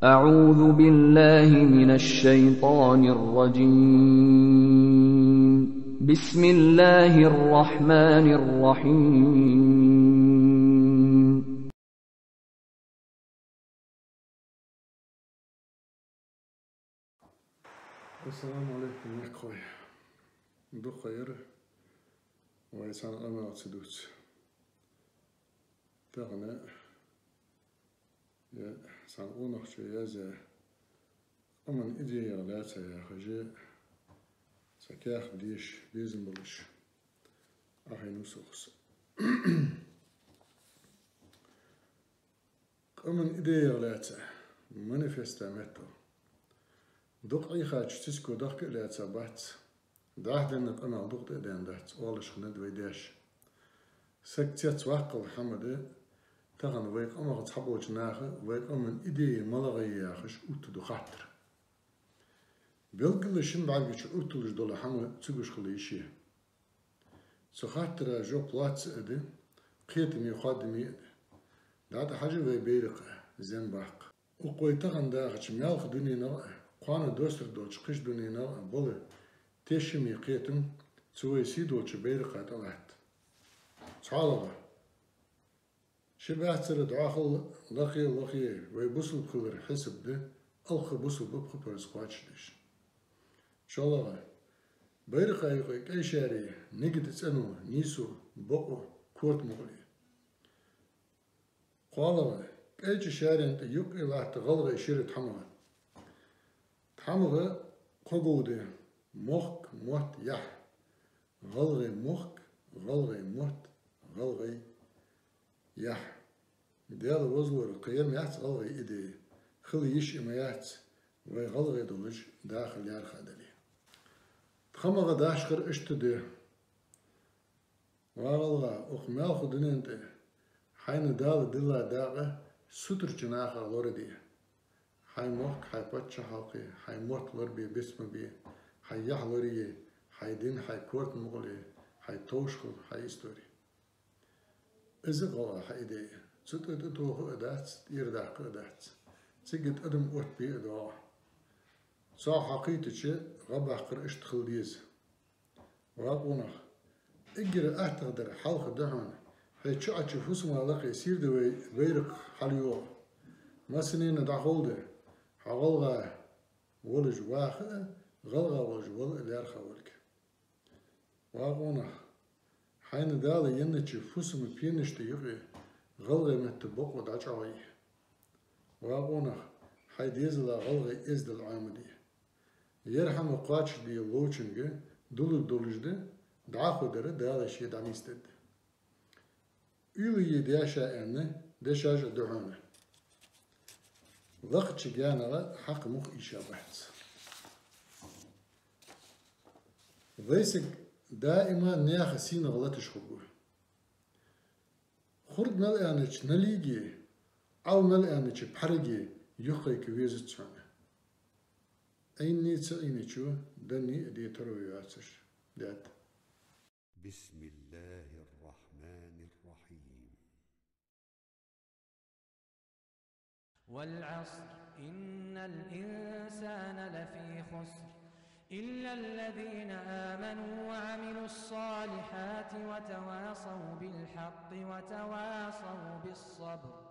أعوذ بالله من الشيطان الرجيم. بسم الله الرحمن الرحيم. السلام عليكم يا خوي. بخير ويسان أنا أتسدوت تغنى يا سان أونخ يا زي أمن إدي يا لاتا يا خجي سكاخ ديش بيزن بلش أخي نوسوخس أمن إدي يا لاتا مانيفيستا ميتو دوق أي خاج تسكو دق لاتا بات داه دنت أنا دوق دين دات أولش خند ويداش سكتيت واقل حمد تغن ويق أما تحبوش ناخه ويق أمن إدي ملغي ياخش أوتو خاطر بلغلشن بعدش أوتولش دولا حمد تسوش خليشي سخاطر جو بلاتس إدي قيتمي خادمي دات حاجة وي بيرق زين باق وقوي تغن داخش ميالخ دوني نرأ قوانا دوستر دوش قش دوني نرأ بولي تشمي قيتم تسوي سيدوش بيرق أتلات تعالوا شبعتر دعاخل لقي ويبصل كلر حسب ده ألخ بصل ببخ برسقاتش ديش إن شاء الله بيرق أي شاري نجد تسأنو نيسو بقو كورت مغلي قالوا أي شاري أنت يوك إلا تغلغ شير تحمغ قبودة مخك موت يح غلغي مخك غلغي موت غلغي يح ديال وزلور قيام يحت غلغي إيدي خلي يش إميات ويغلغي دولج داخل يار خادلي تخمغ داشخر اشتدي وغلغا أخمال خدني انت حين دال دلا داغة ستر جناخا لوردي حي موك حي باتشا حلقي حي موت لوربي بسم بي حي يح لوري حي دين حي كورت مغلي حي توشخل حي استوري إذا غلا حيدي ستة توه أدات يرداق أدات تجد أدم أوت بي أدواه صار حقيقة شيء غبا قر اشتخل ديز وابونا اجر أعتقد حلقة دهون هي شو أشوف اسمه لقي يصير دوي بيرق حليو ما سنين دعول ده حغلغا ولج واخه غلغا ولج ول اليرخا ولك وابونا حين دالي ينتشي فوسم بينشت يغي غلغي متبوق ودعجعي وابونا حي ديزلا غلغي إزد العامدي يرحم قاتش دي لوچنگ دولجده دعاخو دره دالي شي دانيستد يلي يدياشا أنه دشاج دعونه وقت جانا حق مخ إشابهت ويسك دائما نياخ سين غلطش خبوه خرد نلقانش نليجي أو نلقانش بحرجي يخي كويزت سنة أين نيتس أين شو دني دي تروياتش دات بسم الله الرحمن الرحيم والعصر إن الإنسان لفي خسر إلا الذين آمنوا وعملوا الصالحات وتواصوا بالحق وتواصوا بالصبر